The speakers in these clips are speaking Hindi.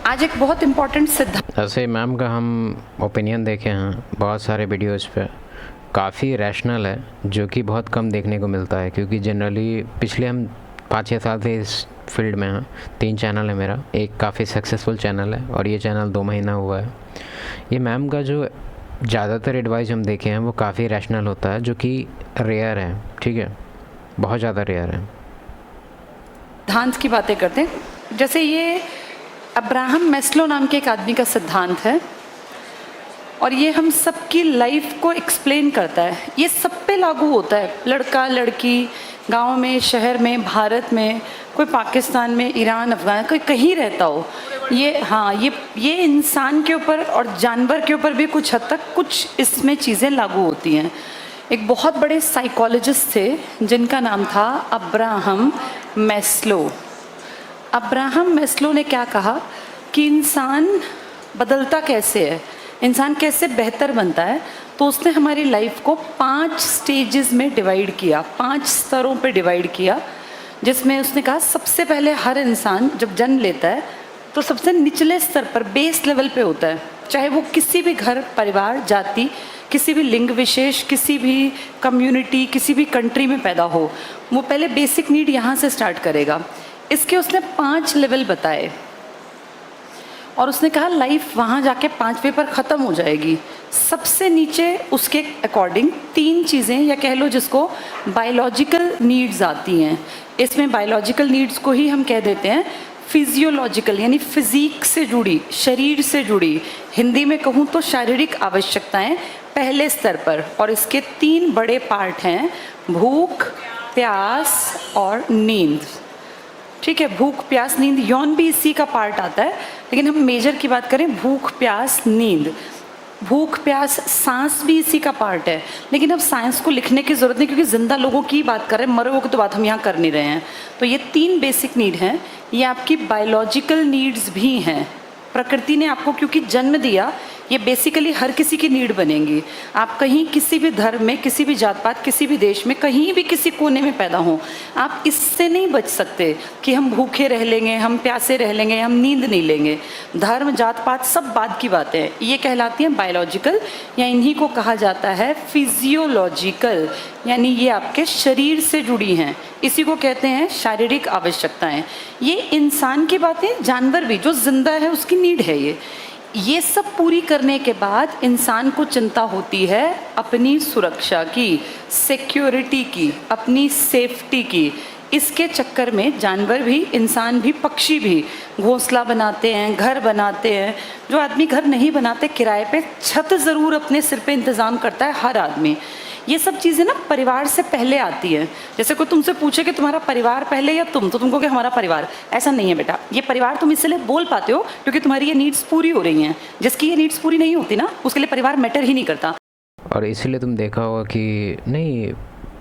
आज एक बहुत इम्पोर्टेंट सिद्धांत। ऐसे मैम का हम ओपिनियन देखे हैं बहुत सारे वीडियोस पे, काफ़ी रैशनल है, जो कि बहुत कम देखने को मिलता है, क्योंकि जनरली पिछले हम 5-6 साल से इस फील्ड में हैं। 3 चैनल है मेरा, एक काफ़ी सक्सेसफुल चैनल है और ये चैनल 2 महीना हुआ है। ये मैम का जो ज़्यादातर एडवाइस हम देखे हैं वो काफ़ी रैशनल होता है, जो कि रेयर है, ठीक है, बहुत ज़्यादा रेयर है। सिद्धांत की बातें करते हैं, जैसे ये अब्राहम मैस्लो नाम के एक आदमी का सिद्धांत है और ये हम सबकी लाइफ को एक्सप्लेन करता है। ये सब पे लागू होता है, लड़का लड़की, गांव में, शहर में, भारत में, कोई पाकिस्तान में, ईरान, अफगान, कोई कहीं रहता हो। ये इंसान के ऊपर और जानवर के ऊपर भी कुछ हद तक कुछ इसमें चीज़ें लागू होती हैं। एक बहुत बड़े साइकोलॉजिस्ट थे जिनका नाम था अब्राहम मैस्लो। अब्राहम मैस्लो ने क्या कहा कि इंसान बदलता कैसे है, इंसान कैसे बेहतर बनता है, तो उसने हमारी लाइफ को 5 स्टेजेस में डिवाइड किया, 5 स्तरों पे डिवाइड किया, जिसमें उसने कहा सबसे पहले हर इंसान जब जन्म लेता है तो सबसे निचले स्तर पर, बेस लेवल पे होता है, चाहे वो किसी भी घर, परिवार, जाति, किसी भी लिंग विशेष, किसी भी कम्युनिटी, किसी भी कंट्री में पैदा हो, वो पहले बेसिक नीड यहाँ से स्टार्ट करेगा। इसके उसने 5 लेवल बताए और उसने कहा लाइफ वहाँ जाके 5वें पर ख़त्म हो जाएगी। सबसे नीचे उसके अकॉर्डिंग 3 चीज़ें, या कह लो जिसको बायोलॉजिकल नीड्स आती हैं। इसमें बायोलॉजिकल नीड्स को ही हम कह देते हैं फिजियोलॉजिकल, यानी फिजिक से जुड़ी, शरीर से जुड़ी, हिंदी में कहूँ तो शारीरिक आवश्यकताएं पहले स्तर पर। और इसके 3 बड़े पार्ट हैं, भूख, प्यास और नींद। ठीक है, भूख, प्यास, नींद, यौन भी इसी का पार्ट आता है, लेकिन हम मेजर की बात करें भूख, प्यास, नींद। भूख, प्यास, सांस भी इसी का पार्ट है, लेकिन अब साइंस को लिखने की ज़रूरत नहीं, क्योंकि ज़िंदा लोगों की बात कर रहे हैं, मरे हुए की तो बात हम यहाँ कर नहीं रहे हैं। तो ये 3 बेसिक नीड हैं, ये आपकी बायोलॉजिकल नीड्स भी हैं। प्रकृति ने आपको क्योंकि जन्म दिया, ये बेसिकली हर किसी की नीड बनेंगी। आप कहीं किसी भी धर्म में, किसी भी जात पात, किसी भी देश में, कहीं भी किसी कोने में पैदा हों, आप इससे नहीं बच सकते कि हम भूखे रह लेंगे, हम प्यासे रह लेंगे, हम नींद नहीं लेंगे। धर्म, जात पात सब बाद की बातें हैं, ये कहलाती हैं बायोलॉजिकल, या इन्हीं को कहा जाता है फिजियोलॉजिकल, यानी ये आपके शरीर से जुड़ी हैं, इसी को कहते हैं शारीरिक आवश्यकताएं। ये इंसान की बातें, जानवर भी जो जिंदा है उसकी नीड है ये सब पूरी करने के बाद इंसान को चिंता होती है अपनी सुरक्षा की, सिक्योरिटी की, अपनी सेफ्टी की। इसके चक्कर में जानवर भी, इंसान भी, पक्षी भी घोंसला बनाते हैं, घर बनाते हैं। जो आदमी घर नहीं बनाते, किराए पे छत ज़रूर अपने सिर पे इंतज़ाम करता है हर आदमी। ये सब चीज़ें ना परिवार से पहले आती है। जैसे कोई तुमसे पूछे कि तुम्हारा परिवार पहले या तुम, तो तुम कहोगे हमारा परिवार। ऐसा नहीं है बेटा, ये परिवार तुम इसलिए बोल पाते हो क्योंकि तुम्हारी ये नीड्स पूरी हो रही हैं। जिसकी ये नीड्स पूरी नहीं होती ना, उसके लिए परिवार मैटर ही नहीं करता। और इसीलिए तुम देखा होगा कि नहीं,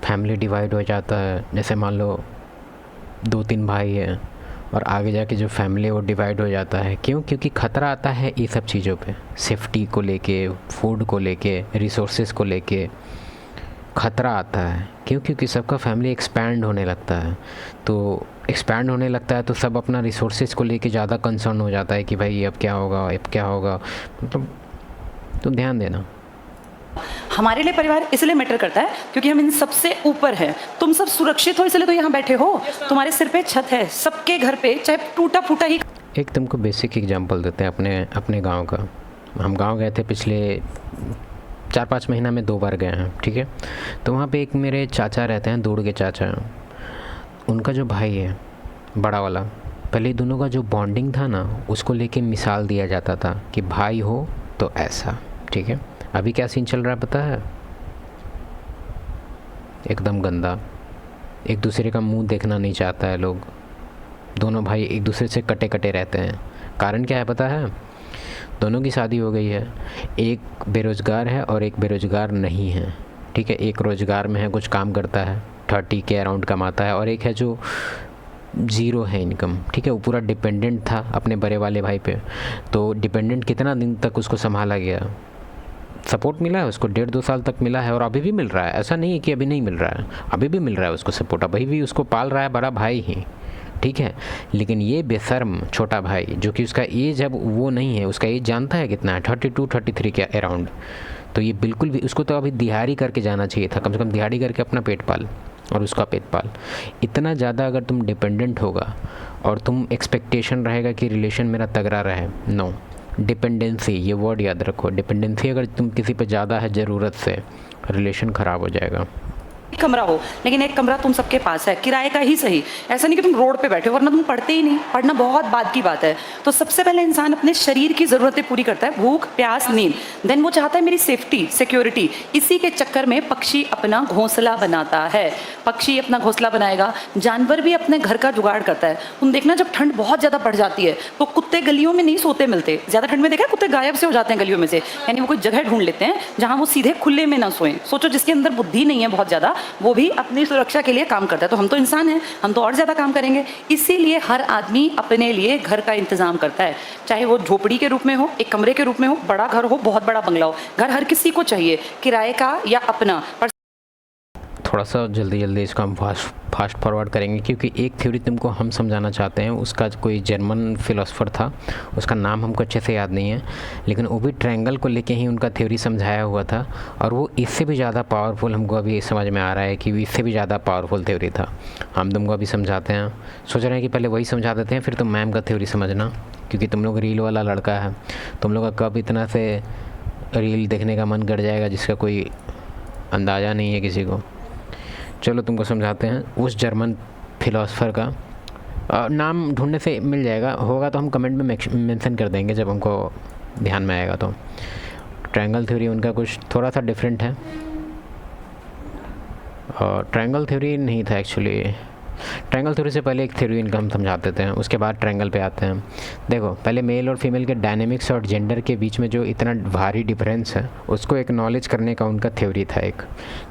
फैमिली डिवाइड हो जाता है। जैसे मान लो 2-3 भाई हैं और आगे जाके जो फैमिली है वो डिवाइड हो जाता है। क्यों? क्योंकि ख़तरा आता है ये सब चीज़ों पे, सेफ्टी को लेके, फूड को लेके, रिसोर्सेज को लेके ख़तरा आता है। क्यों? क्योंकि सबका फैमिली एक्सपैंड होने लगता है। तो एक्सपैंड होने लगता है तो सब अपना रिसोर्सेज को लेके ज़्यादा कंसर्न हो जाता है कि भाई अब क्या होगा, अब क्या होगा। मतलब तो ध्यान देना, हमारे लिए परिवार इसलिए मैटर करता है क्योंकि हम इन सबसे ऊपर हैं। तुम सब सुरक्षित हो इसलिए तो यहाँ बैठे हो, तुम्हारे सिर पे छत है, सबके घर पे चाहे टूटा फूटा ही। एक तुमको बेसिक एग्जांपल देते हैं अपने गांव का। हम गांव गए थे पिछले 4-5 महीना में 2 बार गए हैं, ठीक है। तो वहाँ पे एक मेरे चाचा रहते हैं, दूर के चाचा। उनका जो भाई है बड़ा वाला, पहले दोनों का जो बॉन्डिंग था ना, उसको लेके मिसाल दिया जाता था कि भाई हो तो ऐसा, ठीक है। अभी क्या सीन चल रहा है पता है? एकदम गंदा, एक दूसरे का मुंह देखना नहीं चाहता है लोग। दोनों भाई एक दूसरे से कटे कटे रहते हैं। कारण क्या है पता है? दोनों की शादी हो गई है, एक बेरोज़गार है और एक बेरोज़गार नहीं है, ठीक है। एक रोज़गार में है, कुछ काम करता है, 30 के अराउंड कमाता है, और एक है जो 0 है इनकम, ठीक है। वो पूरा डिपेंडेंट था अपने बड़े वाले भाई पे। तो डिपेंडेंट कितना दिन तक उसको संभाला गया, सपोर्ट मिला है उसको, 1.5-2 साल तक मिला है, और अभी भी मिल रहा है। ऐसा नहीं है कि अभी नहीं मिल रहा है, अभी भी मिल रहा है उसको सपोर्ट, अभी भी उसको पाल रहा है बड़ा भाई ही, ठीक है, लेकिन ये बेशर्म छोटा भाई जो कि उसका एज अब वो नहीं है, उसका एज जानता है कितना है, 32-33 के अराउंड। तो ये बिल्कुल भी, उसको तो अभी दिहाड़ी करके जाना चाहिए था, कम से कम दिहाड़ी करके अपना पेट पाल और उसका पेट पाल। इतना ज़्यादा अगर तुम डिपेंडेंट होगा और तुम एक्सपेक्टेशन रहेगा कि रिलेशन मेरा तगड़ा रहे, नो, डिपेंडेंसी, ये वर्ड याद रखो, डिपेंडेंसी अगर तुम किसी पे ज़्यादा है ज़रूरत से, रिलेशन ख़राब हो जाएगा। कमरा हो, लेकिन एक कमरा तुम सबके पास है, किराए का ही सही, ऐसा नहीं कि तुम रोड पे बैठे हो, वरना तुम पढ़ते ही नहीं, पढ़ना बहुत बाद की बात है। तो सबसे पहले इंसान अपने शरीर की ज़रूरतें पूरी करता है, भूख प्यास नींद, देन वो चाहता है मेरी सेफ्टी सिक्योरिटी। इसी के चक्कर में पक्षी अपना घोंसला बनाता है, पक्षी अपना घोंसला बनाएगा, जानवर भी अपने घर का जुगाड़ करता है। तुम देखना जब ठंड बहुत ज़्यादा बढ़ जाती है तो कुत्ते गलियों में नहीं सोते मिलते, ज़्यादा ठंड में देखा कुत्ते गायब से हो जाते हैं गलियों में से, यानी वो कोई जगह ढूंढ लेते हैं जहाँ वो सीधे खुले में ना सोएं। सोचो जिसके अंदर बुद्धि नहीं है बहुत ज़्यादा, वो भी अपनी सुरक्षा के लिए काम करता है। तो हम तो इंसान हैं, हम तो और ज़्यादा काम करेंगे। इसीलिए हर आदमी अपने लिए घर का इंतज़ाम करता है, चाहे वो झोपड़ी के रूप में हो, एक कमरे के रूप में हो, बड़ा घर हो, बहुत बड़ा बंगला हो। घर हर किसी को चाहिए, किराए का या अपना। पर थोड़ा सा जल्दी इसको हम फास्ट फॉरवर्ड करेंगे, क्योंकि एक थ्योरी तुमको हम समझाना चाहते हैं। उसका कोई जर्मन फिलोसोफर था, उसका नाम हमको अच्छे से याद नहीं है, लेकिन वो भी ट्रायंगल को लेके ही उनका थ्योरी समझाया हुआ था, और वो इससे भी ज़्यादा पावरफुल, हमको अभी समझ में आ रहा है कि इससे भी ज़्यादा पावरफुल थ्योरी था। हम तुमको अभी समझाते हैं, सोच रहे हैं कि पहले वही समझा देते हैं, फिर तुम मैम का थ्योरी समझना, क्योंकि तुम लोग रील वाला लड़का है, तुम लोग का कब इतना से रील देखने का मन कर जाएगा जिसका कोई अंदाज़ा नहीं है किसी को। चलो तुमको समझाते हैं। उस जर्मन फिलोसोफर का नाम ढूंढने से मिल जाएगा, होगा तो हम कमेंट में मेंशन कर देंगे जब हमको ध्यान में आएगा। तो ट्रायंगल थ्योरी उनका कुछ थोड़ा सा डिफरेंट है, और ट्रायंगल थ्योरी नहीं था एक्चुअली। ट्रायंगल थ्योरी से पहले एक थ्योरी इनका हम समझा देते हैं, उसके बाद ट्रायंगल पे आते हैं। देखो, पहले मेल और फीमेल के डायनेमिक्स और जेंडर के बीच में जो इतना भारी डिफरेंस है उसको एक्नॉलेज करने का उनका थ्योरी था। एक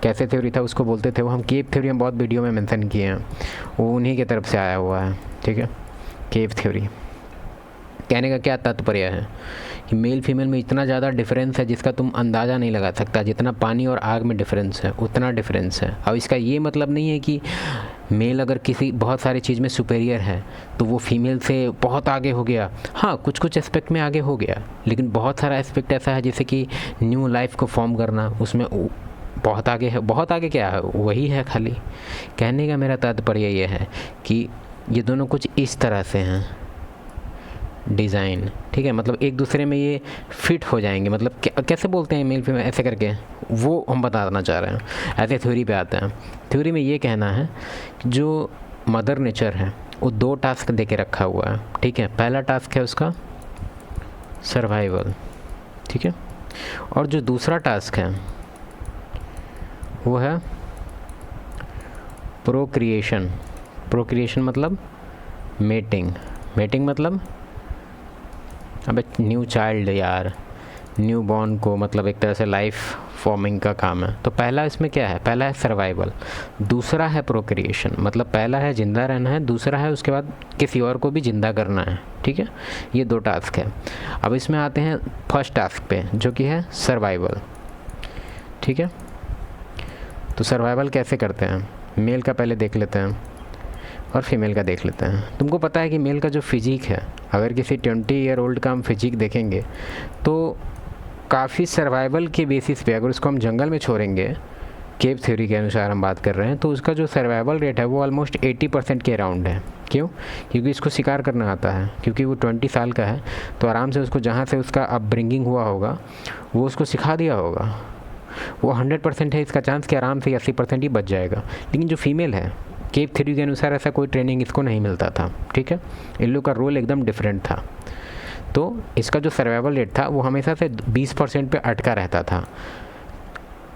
कैसे थ्योरी था उसको बोलते थे, वो हम केव थ्योरी हम बहुत वीडियो में मेंशन किए हैं, वो उन्हीं की तरफ से आया हुआ है, ठीक है। केव थ्योरी कहने का क्या तात्पर्य है कि मेल फीमेल में इतना ज़्यादा डिफरेंस है जिसका तुम अंदाज़ा नहीं लगा सकता, जितना पानी और आग में डिफरेंस है उतना डिफरेंस है। अब इसका ये मतलब नहीं है कि मेल अगर किसी बहुत सारी चीज़ में सुपेरियर है तो वो फीमेल से बहुत आगे हो गया। हाँ, कुछ कुछ एस्पेक्ट में आगे हो गया, लेकिन बहुत सारा एस्पेक्ट ऐसा है जैसे कि न्यू लाइफ को फॉर्म करना, उसमें बहुत आगे है। बहुत आगे क्या है, वही है खाली। कहने का मेरा तात्पर्य ये है कि ये दोनों कुछ इस तरह से हैं डिज़ाइन, ठीक है, मतलब एक दूसरे में ये फिट हो जाएंगे। मतलब कैसे बोलते हैं मेल फीमेल ऐसे करके, वो हम बताना चाह रहे हैं। ऐसे थ्योरी पे आते हैं। थ्योरी में ये कहना है कि जो मदर नेचर है वो 2 टास्क दे के रखा हुआ है, ठीक है। पहला टास्क है उसका सर्वाइवल, ठीक है, और जो दूसरा टास्क है वो है प्रोक्रिएशन। प्रोक्रिएशन मतलब मेटिंग। मेटिंग मतलब अबे न्यू चाइल्ड यार, न्यू बॉर्न को मतलब एक तरह से लाइफ फॉर्मिंग का काम है। तो पहला इसमें क्या है, पहला है सर्वाइवल, दूसरा है प्रोक्रिएशन। मतलब पहला है जिंदा रहना है, दूसरा है उसके बाद किसी और को भी जिंदा करना है, ठीक है। ये 2 टास्क है। अब इसमें आते हैं फर्स्ट टास्क पे जो कि है सर्वाइवल, ठीक है। तो सर्वाइवल कैसे करते हैं, मेल का पहले देख लेते हैं और फीमेल का देख लेते हैं। तुमको पता है कि मेल का जो फिजिक है, अगर किसी 20 ईयर ओल्ड का हम फिजिक देखेंगे तो काफ़ी सर्वाइवल के बेसिस पे अगर उसको हम जंगल में छोड़ेंगे, केव थ्योरी के अनुसार हम बात कर रहे हैं, तो उसका जो सर्वाइवल रेट है वो ऑलमोस्ट 80% के अराउंड है। क्यों? क्योंकि इसको शिकार करना आता है, क्योंकि वो 20 साल का है, तो आराम से उसको जहाँ से उसका अपब्रिंगिंग हुआ होगा वो उसको सिखा दिया होगा। वो 100% है इसका चांस कि आराम से 80% ही बच जाएगा। लेकिन जो फीमेल है, केव थ्योरी के अनुसार ऐसा कोई ट्रेनिंग इसको नहीं मिलता था, ठीक है। इन लोग का रोल एकदम डिफरेंट था। तो इसका जो सर्वाइवल रेट था वो हमेशा से 20% पे अटका रहता था।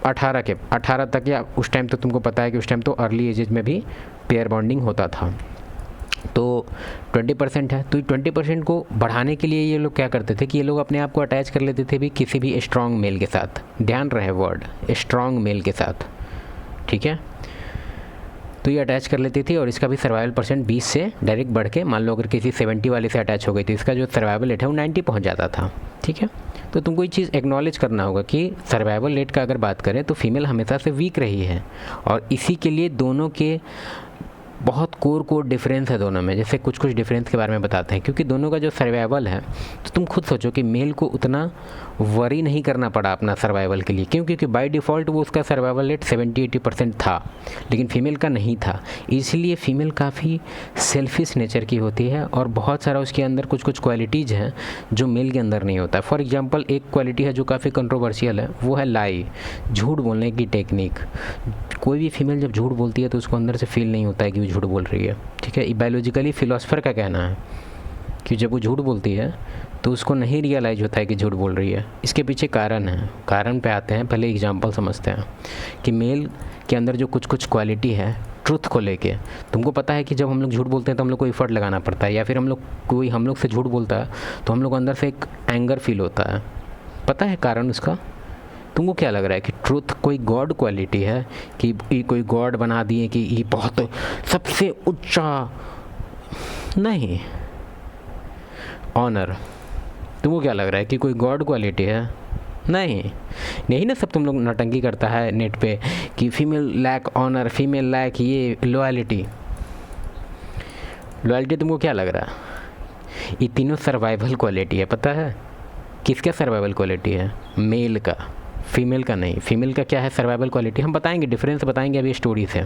18 तक, या उस टाइम तो तुमको पता है कि उस टाइम तो अर्ली एजेज में भी पेयर बॉन्डिंग होता था। तो 20% है, तो 20% को बढ़ाने के लिए ये लोग क्या करते थे कि ये लोग अपने आप को अटैच कर लेते थे भी किसी भी स्ट्रॉन्ग मेल के साथ। ध्यान रहे वर्ड, स्ट्रॉन्ग मेल के साथ, ठीक है। तो ये अटैच कर लेती थी और इसका भी सर्वाइवल परसेंट 20 से डायरेक्ट बढ़ के, मान लो अगर किसी 70 वाले से अटैच हो गई तो इसका जो सर्वाइवल रेट है वो 90 पहुंच जाता था, ठीक है। तो तुमको ये चीज़ एक्नॉलेज करना होगा कि सर्वाइवल रेट का अगर बात करें तो फीमेल हमेशा से वीक रही है, और इसी के लिए दोनों के बहुत कोर डिफरेंस है दोनों में। जैसे कुछ डिफरेंस के बारे में बताते हैं, क्योंकि दोनों का जो सर्वाइवल है, तो तुम खुद सोचो कि मेल को उतना वरी नहीं करना पड़ा अपना सर्वाइवल के लिए। क्यों? क्योंकि बाय डिफ़ॉल्ट वो उसका सर्वाइवल रेट 70-80% था, लेकिन फीमेल का नहीं था। इसलिए फीमेल काफ़ी सेल्फिश नेचर की होती है और बहुत सारा उसके अंदर कुछ क्वालिटीज़ हैं जो मेल के अंदर नहीं होता। फॉर एग्जांपल एक क्वालिटी है जो काफ़ी कंट्रोवर्शियल है, वो है लाई, झूठ बोलने की टेक्निक। कोई भी फीमेल जब झूठ बोलती है तो उसको अंदर से फील नहीं होता है कि वो झूठ बोल रही है, ठीक है। बायोलॉजिकली फिलोसफर का कहना है कि जब वो झूठ बोलती है तो उसको नहीं रियलाइज़ होता है कि झूठ बोल रही है। इसके पीछे कारण है, कारण पे आते हैं। पहले एग्जांपल समझते हैं कि मेल के अंदर जो कुछ क्वालिटी है ट्रुथ को लेके। तुमको पता है कि जब हम लोग झूठ बोलते हैं तो हम लोग को एफर्ट लगाना पड़ता है, या फिर कोई हम लोग से झूठ बोलता है तो हम लोग अंदर से एक एंगर फील होता है। पता है कारण उसका? तुमको क्या लग रहा है कि ट्रुथ कोई गॉड क्वालिटी है, कि ये कोई गॉड बना दिए कि ये बहुत सबसे ऊंचा? नहीं। ऑनर, तुमको क्या लग रहा है कि कोई गॉड क्वालिटी है? नहीं। यही ना सब तुम लोग नौटंकी करता है नेट पे कि female lack honour, female lack ये लॉयल्टी। लॉयल्टी तुमको क्या लग रहा है? ये तीनों सर्वाइवल क्वालिटी है। पता है किसका सर्वाइवल क्वालिटी है? मेल का, फीमेल का नहीं। फीमेल का क्या है सर्वाइवल क्वालिटी? हम बताएंगे, डिफरेंस बताएंगे अभी स्टोरी से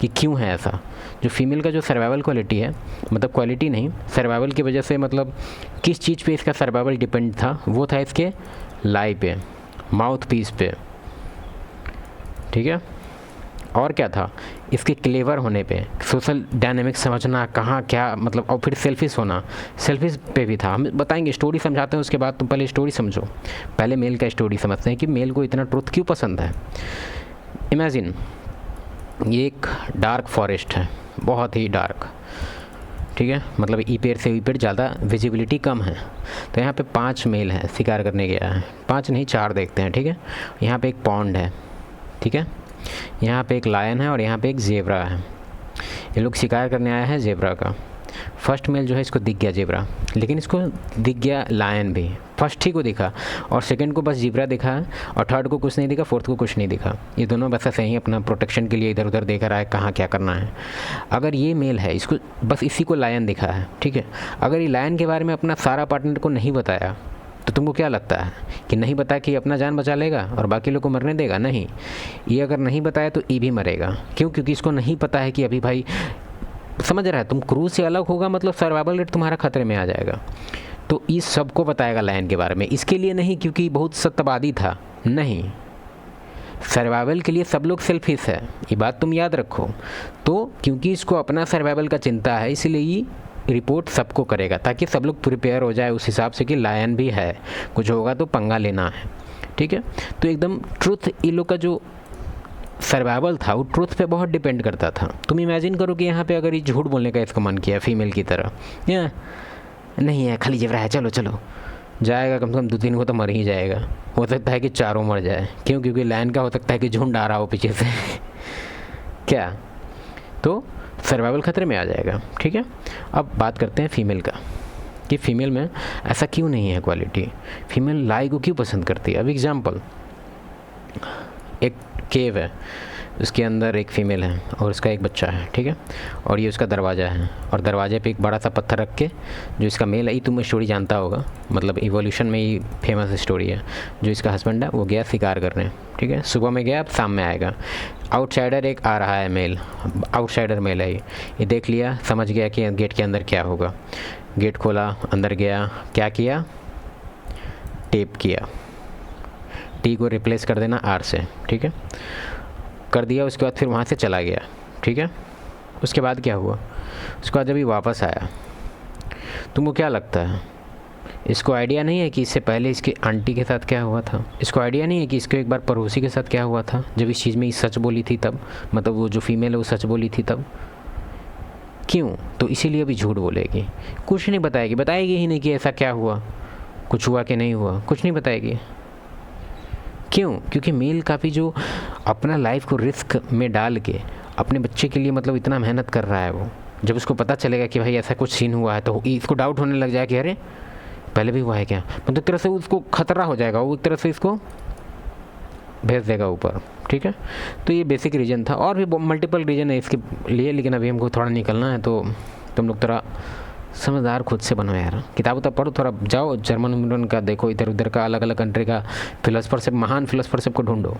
कि क्यों है ऐसा। जो फीमेल का जो सर्वाइवल क्वालिटी है, मतलब क्वालिटी नहीं, सर्वाइवल की वजह से, मतलब किस चीज़ पे इसका सर्वाइवल डिपेंड था, वो था इसके लाई पे, माउथ पीस पे, ठीक है। और क्या था? इसके क्लेवर होने पे, सोशल डायनेमिक्स समझना, कहाँ क्या मतलब, और फिर सेल्फिश होना, सेल्फिश पे भी था। हम बताएंगे, स्टोरी समझाते हैं उसके बाद। तुम पहले स्टोरी समझो, पहले मेल का स्टोरी समझते हैं कि मेल को इतना ट्रुथ क्यों पसंद है। इमेजिन ये एक डार्क फॉरेस्ट है, बहुत ही डार्क, ठीक है। मतलब ई पेड़ से ई पेड़ ज़्यादा विजिबिलिटी कम है। तो यहाँ पे 5 मेल हैं, शिकार करने गया है। 5 नहीं 4 देखते हैं, ठीक है। यहाँ पे एक पॉन्ड है, ठीक है। यहाँ पे एक लायन है और यहाँ पे एक जेब्रा है। ये लोग शिकार करने आया है जेब्रा का। फर्स्ट मेल जो है इसको दिख गया जेब्रा, लेकिन इसको दिख गया लायन भी। फर्स्ट ही को दिखा और सेकंड को बस जेब्रा दिखा है, और थर्ड को कुछ नहीं दिखा, फोर्थ को कुछ नहीं दिखा। ये दोनों बस ऐसे ही अपना प्रोटेक्शन के लिए इधर उधर देख रहा है कहाँ क्या करना है। अगर ये मेल है, इसको बस इसी को लायन दिखा है, ठीक है। अगर ये लायन के बारे में अपना सारा पार्टनर को नहीं बताया तो तुमको क्या लगता है कि नहीं बताया कि अपना जान बचा लेगा और बाकी लोग को मरने देगा? नहीं, ये अगर नहीं बताया तो ये भी मरेगा। क्यों? क्योंकि इसको नहीं पता है कि अभी भाई, समझ रहा है, तुम क्रूज से अलग होगा मतलब सर्वाइवल रेट तुम्हारा खतरे में आ जाएगा। तो इस सब को बताएगा लायन के बारे में, इसके लिए नहीं क्योंकि बहुत सत्यवादी था, नहीं, सर्वाइवल के लिए सब लोग सेल्फिश है, ये बात तुम याद रखो। तो क्योंकि इसको अपना सर्वाइवल का चिंता है, इसलिए ये रिपोर्ट सबको करेगा ताकि सब लोग प्रिपेयर हो जाए उस हिसाब से कि लायन भी है, कुछ होगा तो पंगा लेना है, ठीक है। तो एकदम ट्रुथ, ये लोग का जो सर्वाइवल था वो ट्रुथ पे बहुत डिपेंड करता था। तुम इमेजिन करो कि यहाँ पे अगर ये झूठ बोलने का इसका मन किया फीमेल की तरह, या नहीं है खाली जेवरा है, चलो चलो, जाएगा कम से कम 2-3 को तो मर ही जाएगा। हो सकता है कि 4 मर जाए। क्यों? क्योंकि लायन का हो सकता है कि झुंड आ रहा हो पीछे से क्या, तो सर्वाइवल खतरे में आ जाएगा, ठीक है। अब बात करते हैं फीमेल का कि फीमेल में ऐसा क्यों नहीं है क्वालिटी, फीमेल लाई को क्यों पसंद करती है। अब एग्जांपल, एक केव है, उसके अंदर एक फ़ीमेल है और उसका एक बच्चा है, ठीक है। और ये उसका दरवाज़ा है, और दरवाजे पे एक बड़ा सा पत्थर रख के जो इसका मेल है, ये तुम स्टोरी जानता होगा, मतलब इवोल्यूशन में ही फेमस स्टोरी है। जो इसका हस्बैंड है वो गया शिकार करने, ठीक है। सुबह में गया, अब शाम में आएगा। आउटसाइडर एक आ रहा है मेल, आउटसाइडर मेल है ये देख लिया, समझ गया कि गेट के अंदर क्या होगा। गेट खोला, अंदर गया, क्या किया, टेप किया, टी को रिप्लेस कर देना आर से, ठीक है, कर दिया। उसके बाद फिर वहाँ से चला गया, ठीक है। उसके बाद क्या हुआ, उसके बाद जब ये वापस आया, तुमको क्या लगता है, इसको आइडिया नहीं है कि इससे पहले इसके आंटी के साथ क्या हुआ था? इसको आइडिया नहीं है कि इसको एक बार पड़ोसी के साथ क्या हुआ था जब इस चीज़ में सच बोली थी तब, मतलब वो जो फीमेल है वो सच बोली थी तब? क्यों? तो इसीलिए अभी झूठ बोलेगी, कुछ नहीं बताएगी, बताएगी ही नहीं कि ऐसा क्या हुआ, कुछ हुआ कि नहीं हुआ, कुछ नहीं बताएगी। क्यों? क्योंकि मेल काफ़ी जो अपना लाइफ को रिस्क में डाल के अपने बच्चे के लिए मतलब इतना मेहनत कर रहा है, वो जब उसको पता चलेगा कि भाई ऐसा कुछ सीन हुआ है तो इसको डाउट होने लग जाए कि अरे पहले भी हुआ है क्या, मतलब एक तरह से उसको खतरा हो जाएगा, वो एक तरह से इसको भेज देगा ऊपर, ठीक है। तो ये बेसिक रीज़न था, और भी मल्टीपल रीज़न है इसके लिए, लेकिन अभी हमको थोड़ा निकलना है, तो तुम लोग थोड़ा समझदार खुद से बनो यार। किताब तो पढ़ो, थोड़ा जाओ जर्मन उर्मन का देखो, इधर उधर का अलग अलग कंट्री का फिलोसफर से, महान फिलोसफर सबको ढूंढो।